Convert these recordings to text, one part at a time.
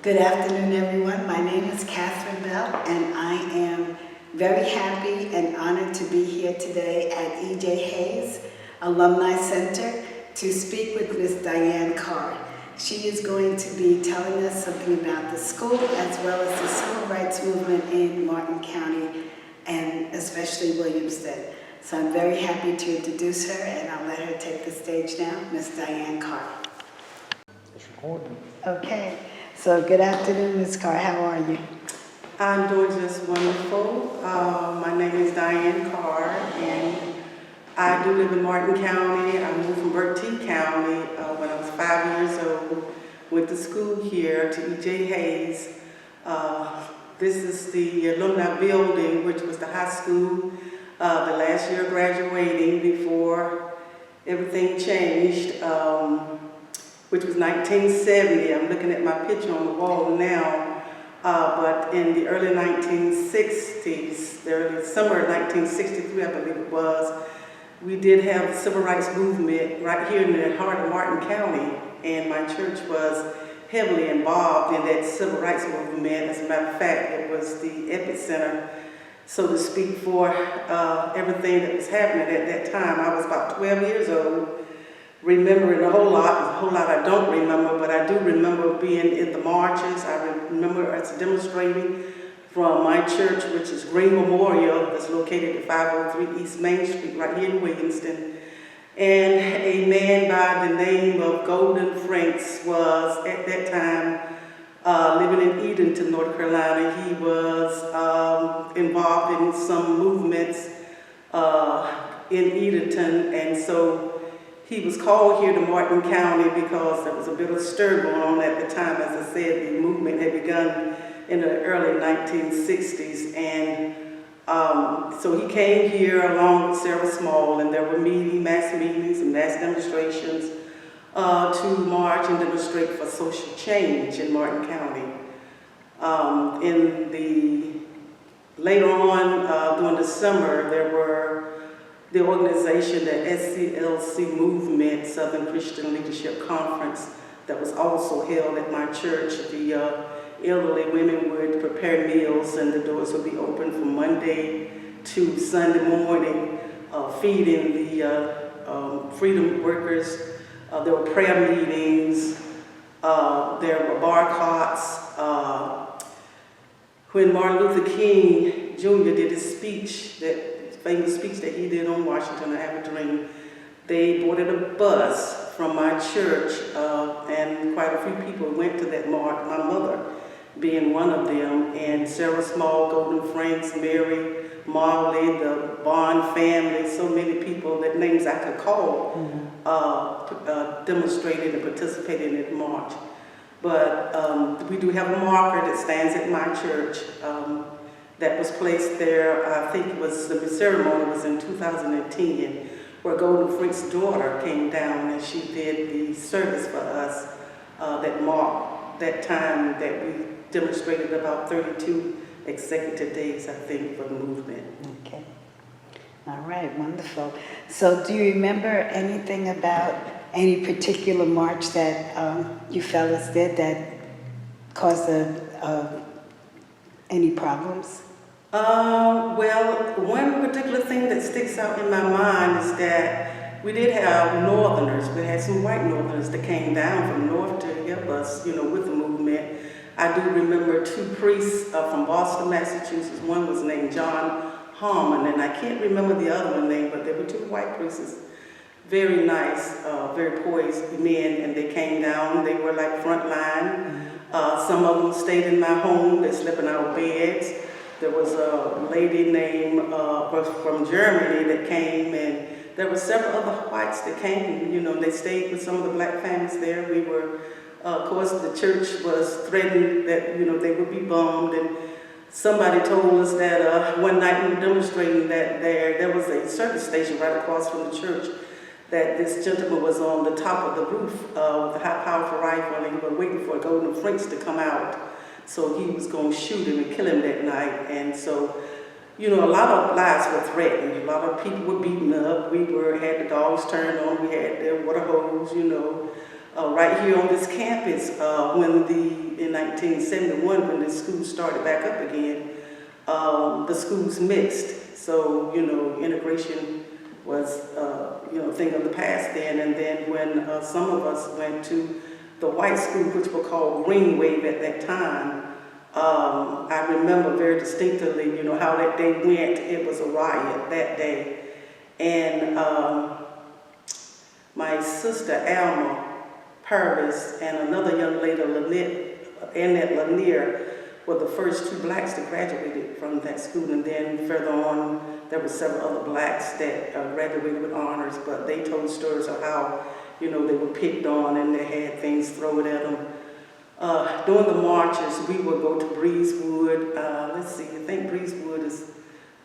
Good afternoon, everyone. My name is Catherine Bell, and I am very happy and honored to be here today at E.J. Hayes Alumni Center to speak with Ms. Diane Carr. She is going to be telling us something about the school as well as the civil rights movement in Martin County and especially Williamston. So I'm very happy to introduce her, and I'll let her take the stage now. Ms. Diane Carr. It's recording. Okay. So good afternoon, Ms. Carr. How are you? I'm doing just wonderful. My name is Diane Carr, and I do live in Martin County. I moved from Bertie County when I was 5 years old. Went to school here to E.J. Hayes. This is the alumni building, which was the high school. The last year graduating before everything changed. Which was 1970. I'm looking at my picture on the wall now. But in the early 1960s, the early summer of 1963, I believe it was, we did have the civil rights movement right here in the heart of Martin County, and my church was heavily involved in that civil rights movement. As a matter of fact, it was the epicenter, so to speak, for everything that was happening at that time. I was about 12 years old. Remembering a whole lot I don't remember, but I do remember being in the marches. I remember us demonstrating from my church, which is Green Memorial, that's located at 503 East Main Street, right here in Williamston. And a man by the name of Golden Franks was, at that time, living in Edenton, North Carolina. He was involved in some movements in Edenton, and so he was called here to Martin County because there was a bit of stir going on at the time. As I said, the movement had begun in the early 1960s. And so he came here along with Sarah Small, and there were mass meetings and mass demonstrations to march and demonstrate for social change in Martin County. Later on, during the summer, there were the organization, the SCLC movement, Southern Christian Leadership Conference, that was also held at my church. The elderly women would prepare meals, and the doors would be open from Monday to Sunday morning, feeding the freedom workers. There were prayer meetings. There were boycotts. When Martin Luther King Jr. did his speech, that famous speech that he did on Washington, I Have a Dream, they boarded a bus from my church, and quite a few people went to that march, my mother being one of them, and Sarah Small, Golden Franks, Mary, Marley, the Bond family, so many people, that names I could call, demonstrated and participated in that march. But we do have a marker that stands at my church that was placed there. I think the ceremony was in 2010, where Golden Frank's daughter came down and she did the service for us that marked that time that we demonstrated about 32 consecutive days, I think, for the movement. Okay. All right, wonderful. So do you remember anything about any particular march that you fellas did that caused any problems? Well, one particular thing that sticks out in my mind is that we did have Northerners. We had some white Northerners that came down from north to help us, with the movement. I do remember two priests from Boston, Massachusetts. One was named John Harmon, and I can't remember the other one name, but there were two white priests. Very nice, very poised men, and they came down. They were like front line. Some of them stayed in my home. They slept in our beds. There was a lady named from Germany that came, and there were several other whites that came. They stayed with some of the black families there. We were, of course, the church was threatened that they would be bombed, and somebody told us that one night we were demonstrating that there was a service station right across from the church, that this gentleman was on the top of the roof with a high-powered rifle, and he was waiting for Golden Franks to come out. So he was going to shoot him and kill him that night. And so, a lot of lives were threatened. A lot of people were beaten up. We had the dogs turned on. We had the water hose, right here on this campus in 1971, when the school started back up again. The schools mixed, so integration was a thing of the past then. And then when some of us went to the white school, which were called Green Wave at that time, I remember very distinctly, how that day went. It was a riot that day, and my sister Alma Purvis and another young lady, Annette Lanier, were the first two blacks that graduated from that school. And then further on, there were several other blacks that graduated with honors, but they told stories of how, they were picked on and they had things thrown at them. During the marches, we would go to Breezewood. I think Breezewood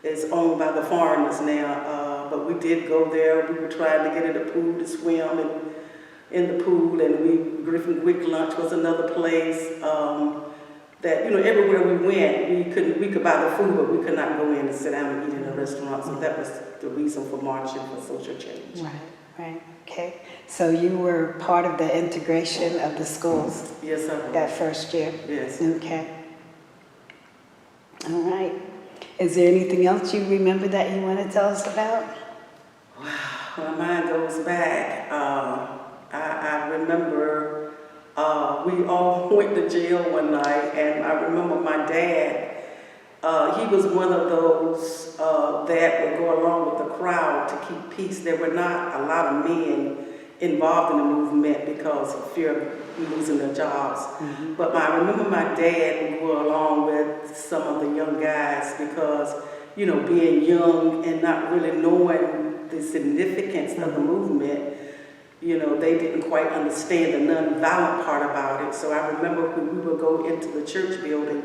is owned by the foreigners now, but we did go there. We were trying to get in the pool to swim and in the pool, and Griffin Quick Lunch was another place. That everywhere we went, we could buy the food, but we could not go in and sit down and eat in a restaurant. So that was the reason for marching for social change. Right, okay. So you were part of the integration of the schools? Yes, I was. That first year? Yes. Okay. All right. Is there anything else you remember that you want to tell us about? Wow, my mind goes back. I remember we all went to jail one night, and I remember my dad, he was one of those that would go along with the crowd to keep peace. There were not a lot of men involved in the movement because of fear of losing their jobs. Mm-hmm. But I remember my dad would go along with some of the young guys because, being young and not really knowing the significance of the movement, they didn't quite understand the nonviolent part about it. So I remember when we would go into the church building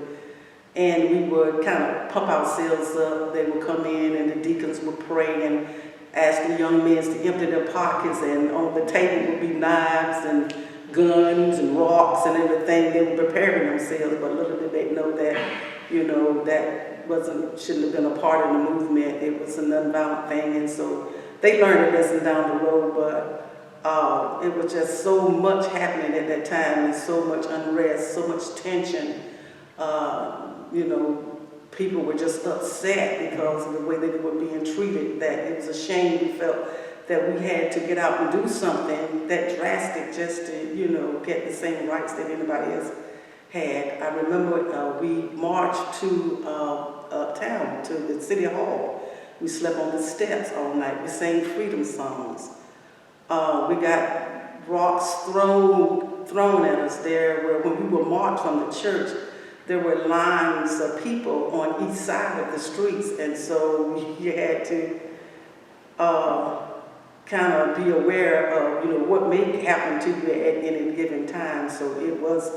and we would kind of pump ourselves up. They would come in and the deacons would pray and ask the young men to empty their pockets, and on the table would be knives and guns and rocks and everything. They were preparing themselves, but little did they know that, that shouldn't have been a part of the movement. It was a nonviolent thing, and so they learned a lesson down the road, but it was just so much happening at that time, and so much unrest, so much tension. People were just upset because of the way that they were being treated, that it was a shame. We felt that we had to get out and do something that drastic just to, get the same rights that anybody else had. I remember we marched to town, to the city hall. We slept on the steps all night. We sang freedom songs. We got rocks thrown at us there, where when we were marched from the church, there were lines of people on each side of the streets, and so you had to kind of be aware of what may happen to you at any given time. So it was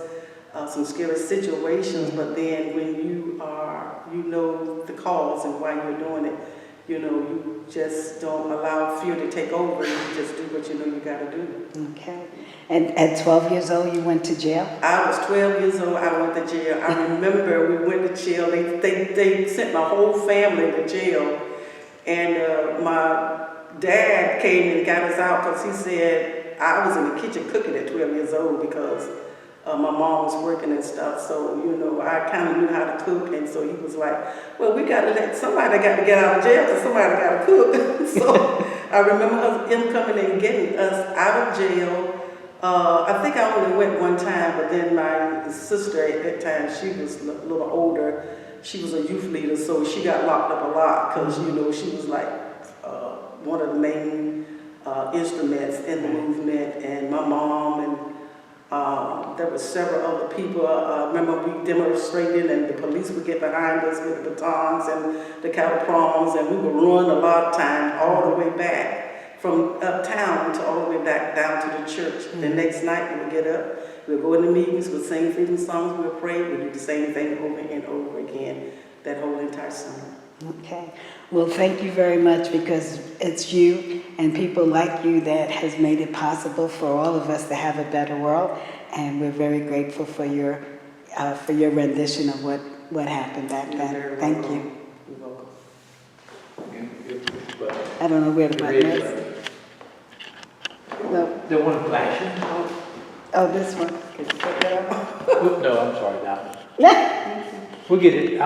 some scary situations, but then when you know the cause and why you're doing it, you just don't allow fear to take over, and you just do what you got to do. Okay. And at 12 years old, you went to jail? I was 12 years old, I went to jail. I remember we went to jail. They sent my whole family to jail. And my dad came and got us out because he said, I was in the kitchen cooking at 12 years old because my mom was working and stuff. So, I kind of knew how to cook. And so he was like, well, somebody got to get out of jail because somebody got to cook. So I remember him coming and getting us out of jail. I think I only went one time, but then my sister at that time, she was a little older. She was a youth leader, so she got locked up a lot because, she was like one of the main instruments in the movement. And my mom and there were several other people. I remember we demonstrated and the police would get behind us with the batons and the cattle proms, and we would run a lot of times all the way back from uptown to all the way back down to the church. Mm-hmm. The next night we would get up, we would go in the meetings, we'd sing freedom songs, we would pray, we'd do the same thing over and over again that whole entire summer. Okay. Well, thank you very much, because it's you and people like you that has made it possible for all of us to have a better world, and we're very grateful for your rendition of what happened back then. Thank you. You're welcome. I don't know where the button is. Well, They want to flash it? Oh, this one. Could you put that up? No, I'm sorry, that one. We'll get it.